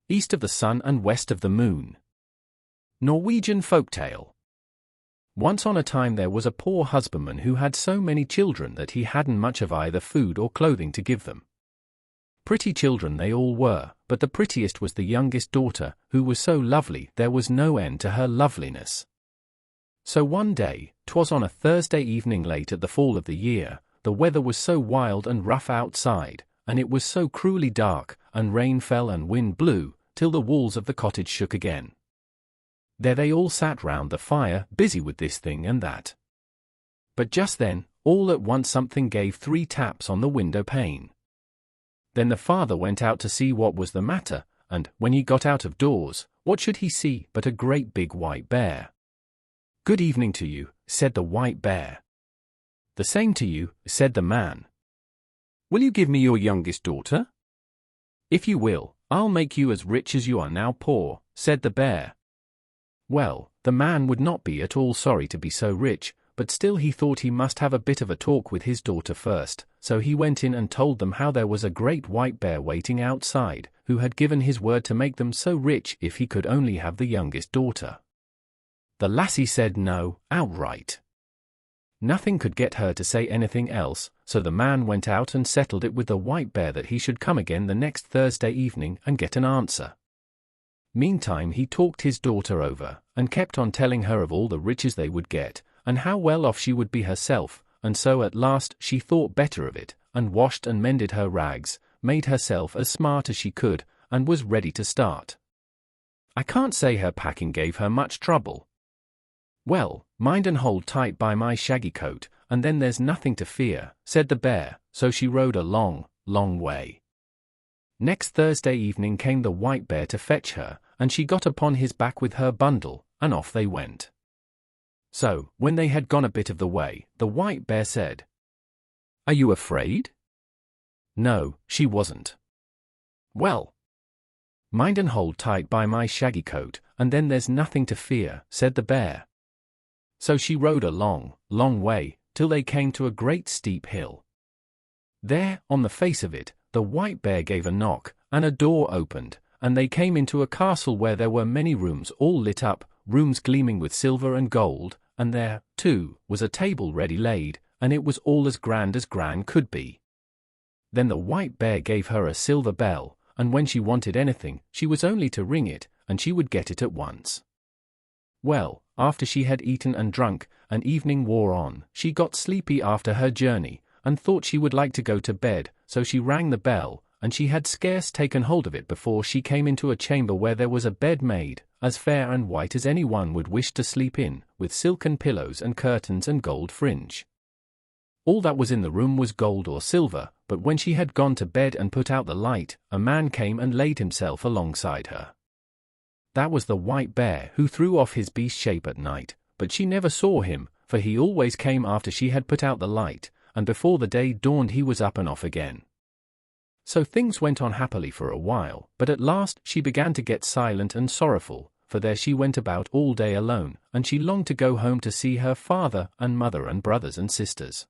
East of the Sun and West of the Moon. Norwegian Folktale. Once on a time there was a poor husbandman who had so many children that he hadn't much of either food or clothing to give them. Pretty children they all were, but the prettiest was the youngest daughter, who was so lovely there was no end to her loveliness. So one day, 'twas on a Thursday evening late at the fall of the year, the weather was so wild and rough outside, and it was so cruelly dark, and rain fell and wind blew, till the walls of the cottage shook again. There they all sat round the fire, busy with this thing and that. But just then, all at once something gave 3 taps on the window pane. Then the father went out to see what was the matter, and, when he got out of doors, what should he see but a great big white bear. "Good evening to you," said the white bear. "The same to you," said the man. "Will you give me your youngest daughter?" "If you will, I'll make you as rich as you are now poor," said the bear. Well, the man would not be at all sorry to be so rich, but still he thought he must have a bit of a talk with his daughter first, so he went in and told them how there was a great white bear waiting outside, who had given his word to make them so rich if he could only have the youngest daughter. The lassie said no, outright. Nothing could get her to say anything else, so the man went out and settled it with the white bear that he should come again the next Thursday evening and get an answer. Meantime he talked his daughter over, and kept on telling her of all the riches they would get, and how well off she would be herself, and so at last she thought better of it, and washed and mended her rags, made herself as smart as she could, and was ready to start. I can't say her packing gave her much trouble. "Well, mind and hold tight by my shaggy coat, and then there's nothing to fear," said the bear, so she rode a long, long way. Next Thursday evening came the white bear to fetch her, and she got upon his back with her bundle, and off they went. So, when they had gone a bit of the way, the white bear said, "Are you afraid?" No, she wasn't. "Well, mind and hold tight by my shaggy coat, and then there's nothing to fear," said the bear. So she rode a long, long way, till they came to a great steep hill. There, on the face of it, the white bear gave a knock, and a door opened, and they came into a castle where there were many rooms all lit up, rooms gleaming with silver and gold, and there, too, was a table ready laid, and it was all as grand could be. Then the white bear gave her a silver bell, and when she wanted anything, she was only to ring it, and she would get it at once. Well, after she had eaten and drunk, and evening wore on, she got sleepy after her journey, and thought she would like to go to bed, so she rang the bell, and she had scarce taken hold of it before she came into a chamber where there was a bed made, as fair and white as any one would wish to sleep in, with silken pillows and curtains and gold fringe. All that was in the room was gold or silver, but when she had gone to bed and put out the light, a man came and laid himself alongside her. That was the white bear who threw off his beast shape at night, but she never saw him, for he always came after she had put out the light, and before the day dawned he was up and off again. So things went on happily for a while, but at last she began to get silent and sorrowful, for there she went about all day alone, and she longed to go home to see her father and mother and brothers and sisters.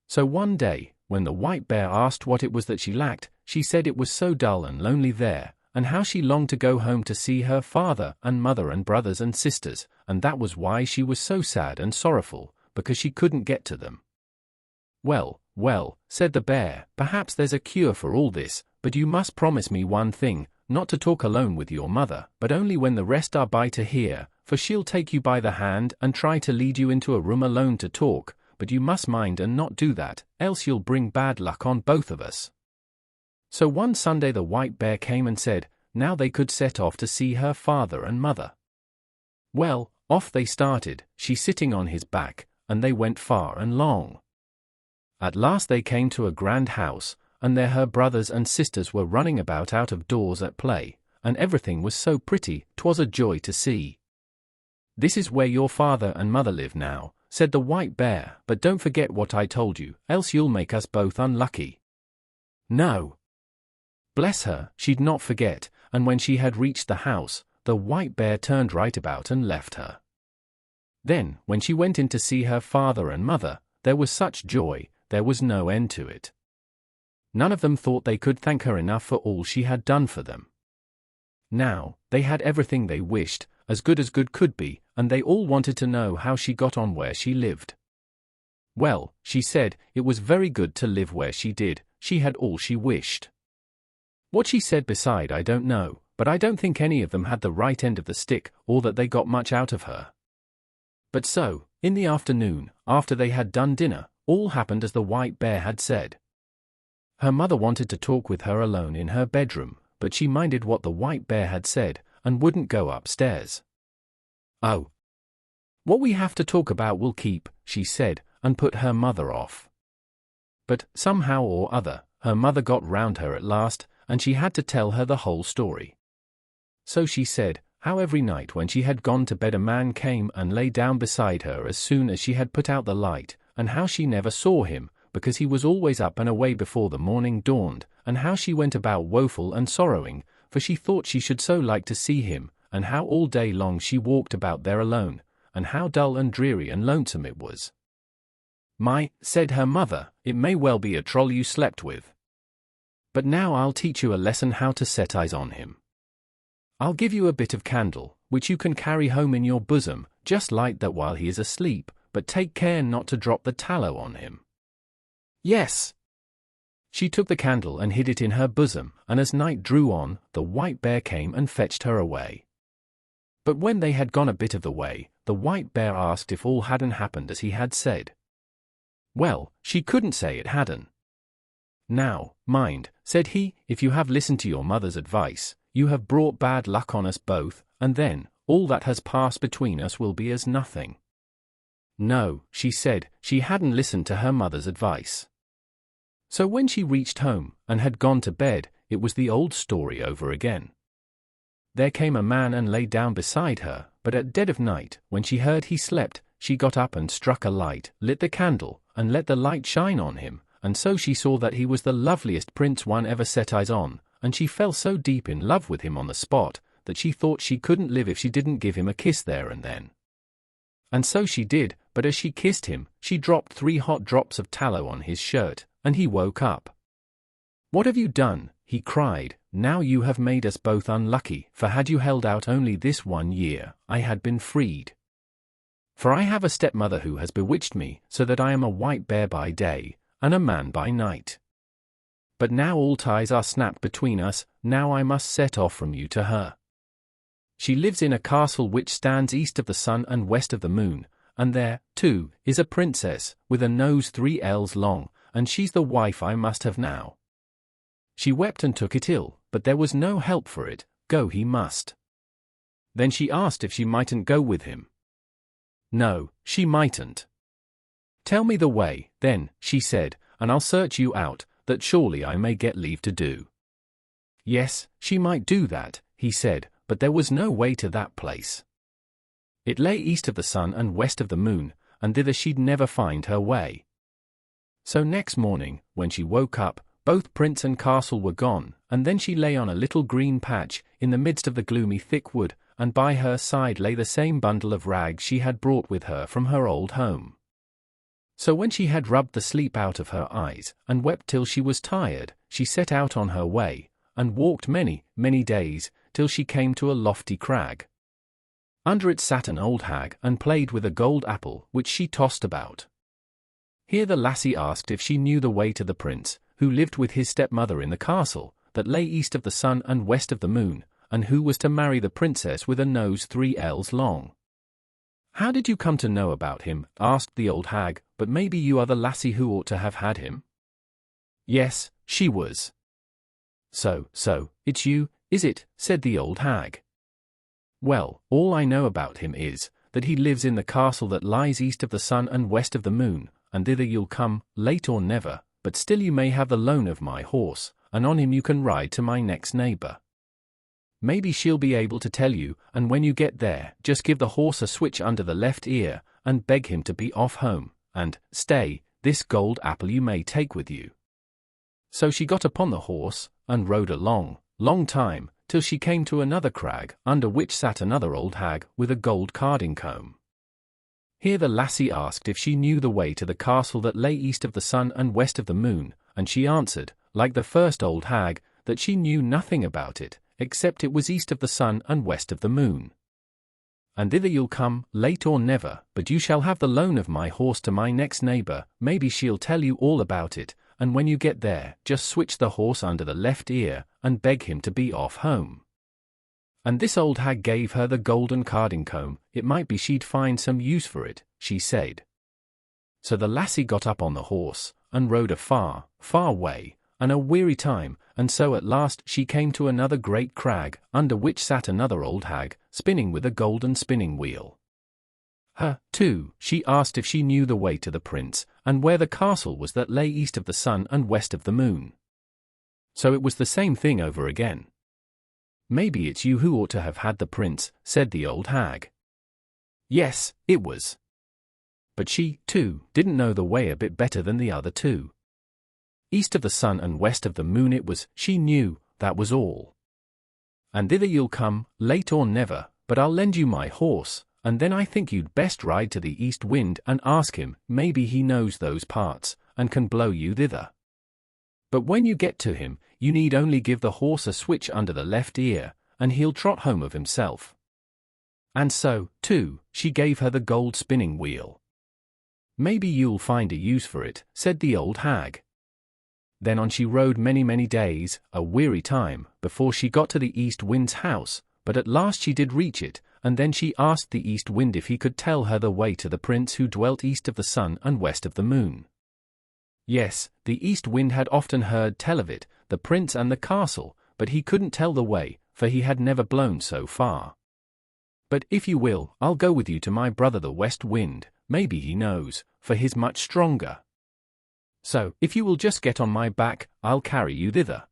So one day, when the white bear asked what it was that she lacked, she said it was so dull and lonely there, and how she longed to go home to see her father and mother and brothers and sisters, and that was why she was so sad and sorrowful, because she couldn't get to them. "Well, well," said the bear, "perhaps there's a cure for all this, but you must promise me one thing, not to talk alone with your mother, but only when the rest are by to hear, for she'll take you by the hand and try to lead you into a room alone to talk, but you must mind and not do that, else you'll bring bad luck on both of us." So one Sunday the white bear came and said, now they could set off to see her father and mother. Well, off they started, she sitting on his back, and they went far and long. At last they came to a grand house, and there her brothers and sisters were running about out of doors at play, and everything was so pretty, 'twas a joy to see. "This is where your father and mother live now," said the white bear, "but don't forget what I told you, else you'll make us both unlucky." No. Bless her, she'd not forget, and when she had reached the house, the white bear turned right about and left her. Then, when she went in to see her father and mother, there was such joy, there was no end to it. None of them thought they could thank her enough for all she had done for them. Now, they had everything they wished, as good could be, and they all wanted to know how she got on where she lived. Well, she said, it was very good to live where she did, she had all she wished. What she said beside I don't know, but I don't think any of them had the right end of the stick, or that they got much out of her. But so, in the afternoon, after they had done dinner, all happened as the White Bear had said. Her mother wanted to talk with her alone in her bedroom, but she minded what the White Bear had said, and wouldn't go upstairs. "Oh, what we have to talk about will keep," she said, and put her mother off. But, somehow or other, her mother got round her at last, and she had to tell her the whole story. So she said, how every night when she had gone to bed a man came and lay down beside her as soon as she had put out the light, and how she never saw him, because he was always up and away before the morning dawned, and how she went about woeful and sorrowing, for she thought she should so like to see him, and how all day long she walked about there alone, and how dull and dreary and lonesome it was. "My," said her mother, "it may well be a troll you slept with. But now I'll teach you a lesson how to set eyes on him. I'll give you a bit of candle, which you can carry home in your bosom, just light that while he is asleep, but take care not to drop the tallow on him." Yes. She took the candle and hid it in her bosom, and as night drew on, the White Bear came and fetched her away. But when they had gone a bit of the way, the White Bear asked if all hadn't happened as he had said. Well, she couldn't say it hadn't. "Now, mind," said he, "if you have listened to your mother's advice, you have brought bad luck on us both, and then, all that has passed between us will be as nothing." No, she said, she hadn't listened to her mother's advice. So when she reached home, and had gone to bed, it was the old story over again. There came a man and lay down beside her, but at dead of night, when she heard he slept, she got up and struck a light, lit the candle, and let the light shine on him, and so she saw that he was the loveliest prince one ever set eyes on, and she fell so deep in love with him on the spot, that she thought she couldn't live if she didn't give him a kiss there and then. And so she did, but as she kissed him, she dropped 3 hot drops of tallow on his shirt, and he woke up. "What have you done?" he cried. "Now you have made us both unlucky, for had you held out only this 1 year, I had been freed. For I have a stepmother who has bewitched me, so that I am a White Bear by day, and a man by night. But now all ties are snapped between us, now I must set off from you to her. She lives in a castle which stands east of the sun and west of the moon, and there, too, is a princess, with a nose 3 ells long, and she's the wife I must have now." She wept and took it ill, but there was no help for it, go he must. Then she asked if she mightn't go with him. No, she mightn't. "Tell me the way, then," she said, "and I'll search you out, that surely I may get leave to do." Yes, she might do that, he said, but there was no way to that place. It lay east of the sun and west of the moon, and thither she'd never find her way. So next morning, when she woke up, both prince and castle were gone, and then she lay on a little green patch, in the midst of the gloomy thick wood, and by her side lay the same bundle of rags she had brought with her from her old home. So when she had rubbed the sleep out of her eyes, and wept till she was tired, she set out on her way, and walked many, many days, till she came to a lofty crag. Under it sat an old hag, and played with a gold apple, which she tossed about. Here the lassie asked if she knew the way to the prince, who lived with his stepmother in the castle, that lay east of the sun and west of the moon, and who was to marry the princess with a nose 3 ells long. "How did you come to know about him?" asked the old hag, "but maybe you are the lassie who ought to have had him?" Yes, she was. So, it's you, is it?" said the old hag. "Well, all I know about him is, that he lives in the castle that lies east of the sun and west of the moon, and thither you'll come, late or never, but still you may have the loan of my horse, and on him you can ride to my next neighbor. Maybe she'll be able to tell you, and when you get there, just give the horse a switch under the left ear, and beg him to be off home, and, stay, this gold apple you may take with you." So she got upon the horse, and rode a long, long time, till she came to another crag, under which sat another old hag, with a gold carding comb. Here the lassie asked if she knew the way to the castle that lay east of the sun and west of the moon, and she answered, like the first old hag, that she knew nothing about it, except it was east of the sun and west of the moon. And thither you'll come, late or never, but you shall have the loan of my horse to my next neighbor, maybe she'll tell you all about it, and when you get there, just switch the horse under the left ear, and beg him to be off home. And this old hag gave her the golden carding comb, it might be she'd find some use for it, she said. So the lassie got up on the horse, and rode a far, far way, and a weary time, and so at last she came to another great crag, under which sat another old hag, spinning with a golden spinning wheel. Her, too, she asked if she knew the way to the prince, and where the castle was that lay east of the sun and west of the moon. So it was the same thing over again. Maybe it's you who ought to have had the prince, said the old hag. Yes, it was. But she, too, didn't know the way a bit better than the other two. East of the sun and west of the moon it was, she knew, that was all. And thither you'll come, late or never, but I'll lend you my horse, and then I think you'd best ride to the east wind and ask him, maybe he knows those parts, and can blow you thither. But when you get to him, you need only give the horse a switch under the left ear, and he'll trot home of himself. And so, too, she gave her the gold spinning wheel. Maybe you'll find a use for it, said the old hag. Then on she rode many, many days, a weary time, before she got to the east wind's house, but at last she did reach it, and then she asked the east wind if he could tell her the way to the prince who dwelt east of the sun and west of the moon. Yes, the east wind had often heard tell of it, the prince and the castle, but he couldn't tell the way, for he had never blown so far. But if you will, I'll go with you to my brother the west wind, maybe he knows, for he's much stronger. So, if you will just get on my back, I'll carry you thither.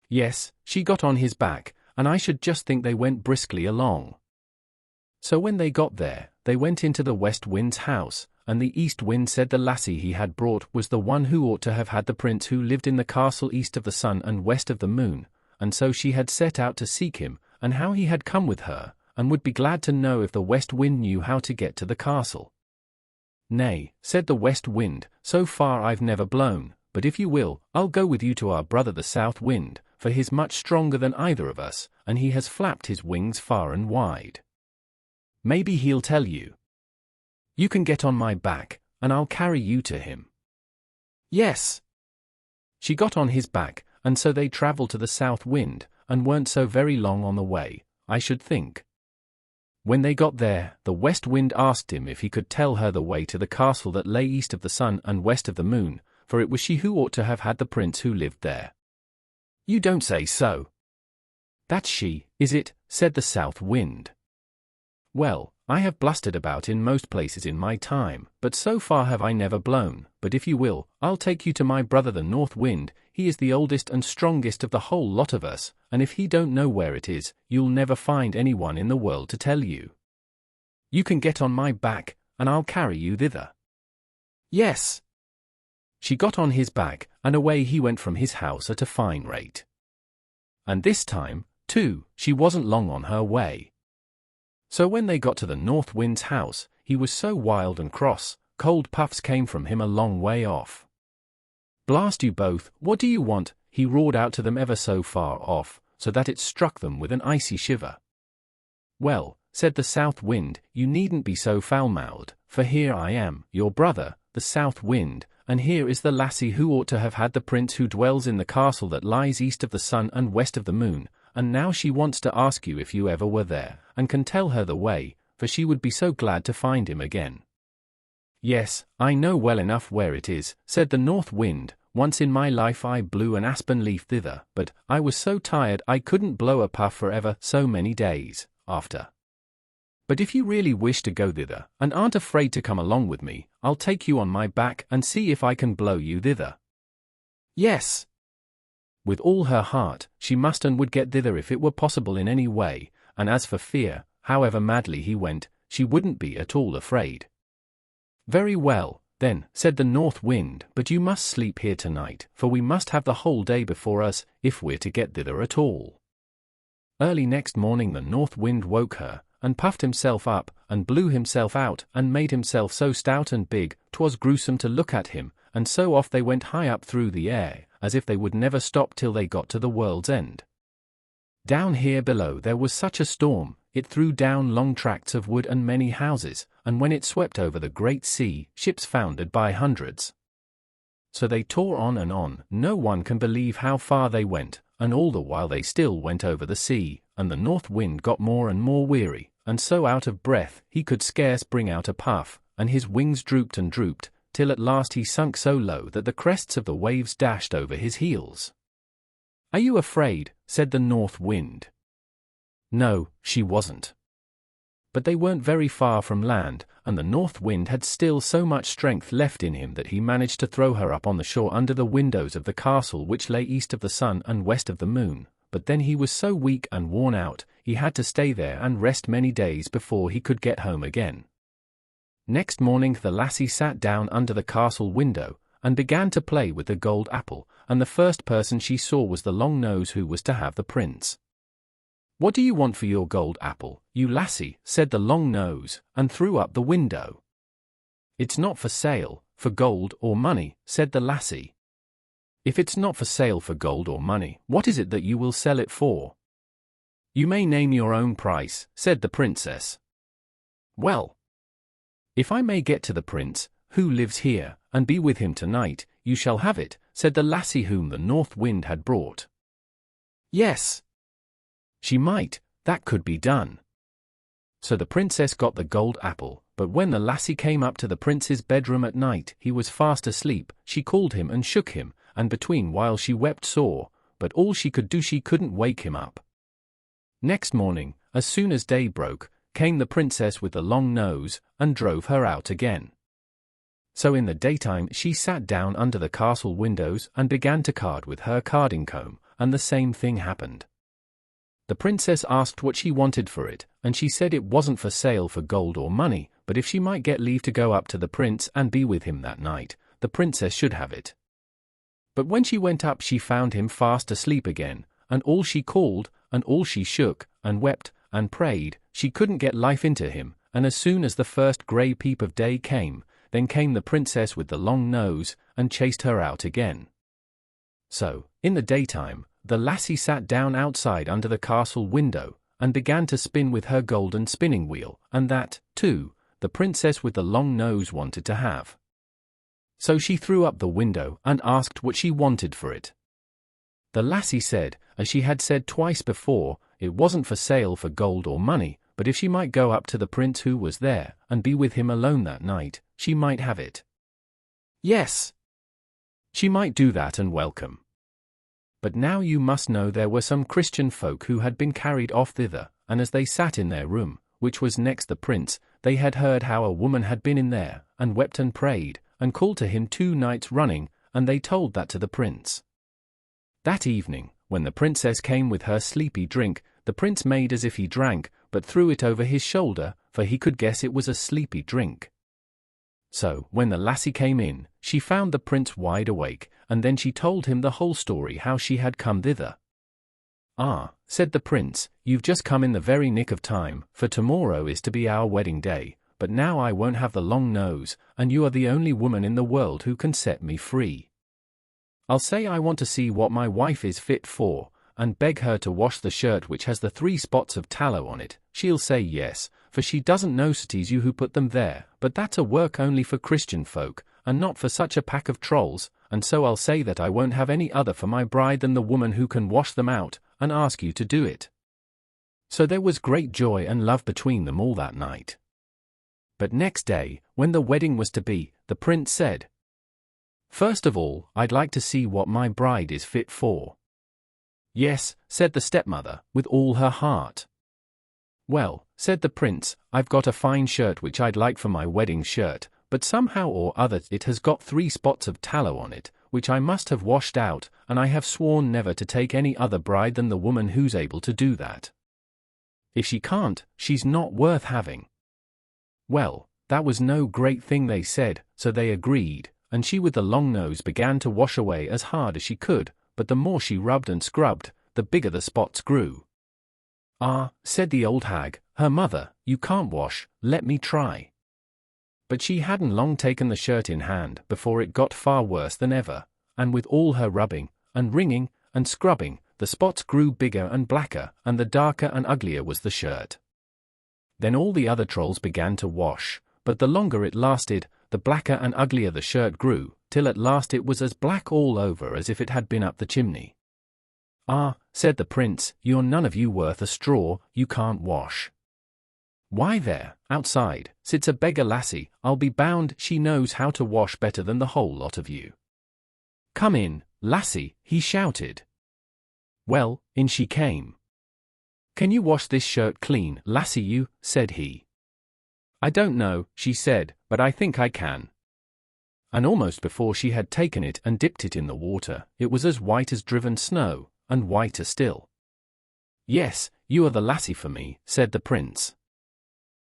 Yes, she got on his back, and I should just think they went briskly along. So when they got there, they went into the west wind's house, and the east wind said the lassie he had brought was the one who ought to have had the prince who lived in the castle east of the sun and west of the moon, and so she had set out to seek him, and how he had come with her, and would be glad to know if the west wind knew how to get to the castle. Nay, said the west wind, so far I've never blown, but if you will, I'll go with you to our brother the south wind, for he's much stronger than either of us, and he has flapped his wings far and wide. Maybe he'll tell you. You can get on my back, and I'll carry you to him. Yes. She got on his back, and so they travelled to the south wind, and weren't so very long on the way, I should think. When they got there, the west wind asked him if he could tell her the way to the castle that lay east of the sun and west of the moon, for it was she who ought to have had the prince who lived there. You don't say so. That's she, is it? Said the south wind. Well, I have blustered about in most places in my time, but so far have I never blown, but if you will, I'll take you to my brother the north wind, he is the oldest and strongest of the whole lot of us, and if he don't know where it is, you'll never find anyone in the world to tell you. You can get on my back, and I'll carry you thither. Yes. She got on his back, and away he went from his house at a fine rate. And this time, too, she wasn't long on her way. So when they got to the north wind's house, he was so wild and cross, cold puffs came from him a long way off. Blast you both, what do you want? He roared out to them ever so far off, so that it struck them with an icy shiver. Well, said the south wind, you needn't be so foul-mouthed, for here I am, your brother, the south wind, and here is the lassie who ought to have had the prince who dwells in the castle that lies east of the sun and west of the moon, and now she wants to ask you if you ever were there, and can tell her the way, for she would be so glad to find him again. Yes, I know well enough where it is, said the north wind. Once in my life I blew an aspen leaf thither, but I was so tired I couldn't blow a puff for ever so many days after. But if you really wish to go thither, and aren't afraid to come along with me, I'll take you on my back and see if I can blow you thither. Yes. With all her heart, she must and would get thither if it were possible in any way, and as for fear, however madly he went, she wouldn't be at all afraid. Very well, then, said the north wind, but you must sleep here tonight, for we must have the whole day before us, if we're to get thither at all. Early next morning the north wind woke her, and puffed himself up, and blew himself out, and made himself so stout and big, 'twas gruesome to look at him, and so off they went high up through the air, as if they would never stop till they got to the world's end. Down here below there was such a storm, it threw down long tracts of wood and many houses, and when it swept over the great sea, ships foundered by hundreds. So they tore on and on, no one can believe how far they went, and all the while they still went over the sea, and the north wind got more and more weary, and so out of breath he could scarce bring out a puff, and his wings drooped and drooped, till at last he sunk so low that the crests of the waves dashed over his heels. "Are you afraid?" said the north wind. No, she wasn't. But they weren't very far from land, and the north wind had still so much strength left in him that he managed to throw her up on the shore under the windows of the castle which lay east of the sun and west of the moon, but then he was so weak and worn out, he had to stay there and rest many days before he could get home again. Next morning the lassie sat down under the castle window, and began to play with the gold apple, and the first person she saw was the long nose who was to have the prince. "What do you want for your gold apple, you lassie?" said the long nose, and threw up the window. "It's not for sale, for gold or money," said the lassie. "If it's not for sale for gold or money, what is it that you will sell it for?" "You may name your own price," said the princess. "Well, if I may get to the prince, who lives here, and be with him tonight, you shall have it," said the lassie whom the north wind had brought. Yes, she might, that could be done. So the princess got the gold apple, but when the lassie came up to the prince's bedroom at night, he was fast asleep. She called him and shook him, and between while she wept sore, but all she could do she couldn't wake him up. Next morning, as soon as day broke, came the princess with the long nose, and drove her out again. So in the daytime she sat down under the castle windows and began to card with her carding comb, and the same thing happened. The princess asked what she wanted for it, and she said it wasn't for sale for gold or money, but if she might get leave to go up to the prince and be with him that night, the princess should have it. But when she went up she found him fast asleep again, and all she called, and all she shook, and wept, and prayed, she couldn't get life into him, and as soon as the first grey peep of day came, then came the princess with the long nose, and chased her out again. So, in the daytime, the lassie sat down outside under the castle window, and began to spin with her golden spinning wheel, and that, too, the princess with the long nose wanted to have. So she threw up the window and asked what she wanted for it. The lassie said, as she had said twice before, it wasn't for sale for gold or money, but if she might go up to the prince who was there, and be with him alone that night, she might have it. Yes, she might do that and welcome. But now you must know there were some Christian folk who had been carried off thither, and as they sat in their room, which was next the prince, they had heard how a woman had been in there, and wept and prayed, and called to him 2 nights running, and they told that to the prince. That evening, when the princess came with her sleepy drink, the prince made as if he drank, but threw it over his shoulder, for he could guess it was a sleepy drink. So, when the lassie came in, she found the prince wide awake, and then she told him the whole story how she had come thither. "Ah," said the prince, "you've just come in the very nick of time, for tomorrow is to be our wedding day, but now I won't have the long nose, and you are the only woman in the world who can set me free. I'll say I want to see what my wife is fit for, and beg her to wash the shirt which has the 3 spots of tallow on it. She'll say yes, for she doesn't know cities you who put them there, but that's a work only for Christian folk, and not for such a pack of trolls, and so I'll say that I won't have any other for my bride than the woman who can wash them out, and ask you to do it." So there was great joy and love between them all that night. But next day, when the wedding was to be, the prince said, "First of all, I'd like to see what my bride is fit for." "Yes," said the stepmother, with all her heart. "Well," said the prince, "I've got a fine shirt which I'd like for my wedding shirt, but somehow or other it has got 3 spots of tallow on it, which I must have washed out, and I have sworn never to take any other bride than the woman who's able to do that. If she can't, she's not worth having." Well, that was no great thing they said, so they agreed, and she with the long nose began to wash away as hard as she could, but the more she rubbed and scrubbed, the bigger the spots grew. "Ah," said the old hag, her mother, "you can't wash, let me try." But she hadn't long taken the shirt in hand before it got far worse than ever, and with all her rubbing, and wringing, and scrubbing, the spots grew bigger and blacker, and the darker and uglier was the shirt. Then all the other trolls began to wash, but the longer it lasted, the blacker and uglier the shirt grew, till at last it was as black all over as if it had been up the chimney. "Ah," said the prince, "you're none of you worth a straw, you can't wash. Why there, outside, sits a beggar lassie, I'll be bound she knows how to wash better than the whole lot of you. Come in, lassie," he shouted. Well, in she came. "Can you wash this shirt clean, lassie you?" said he. "I don't know," she said, "but I think I can." And almost before she had taken it and dipped it in the water, it was as white as driven snow, and whiter still. "Yes, you are the lassie for me," said the prince.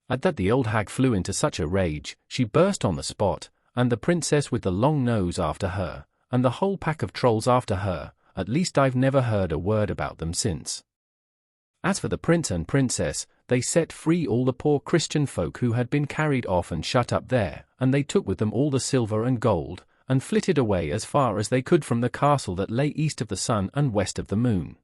At that the old hag flew into such a rage, she burst on the spot, and the princess with the long nose after her, and the whole pack of trolls after her. At least I've never heard a word about them since. As for the prince and princess, they set free all the poor Christian folk who had been carried off and shut up there, and they took with them all the silver and gold, and flitted away as far as they could from the castle that lay east of the sun and west of the moon.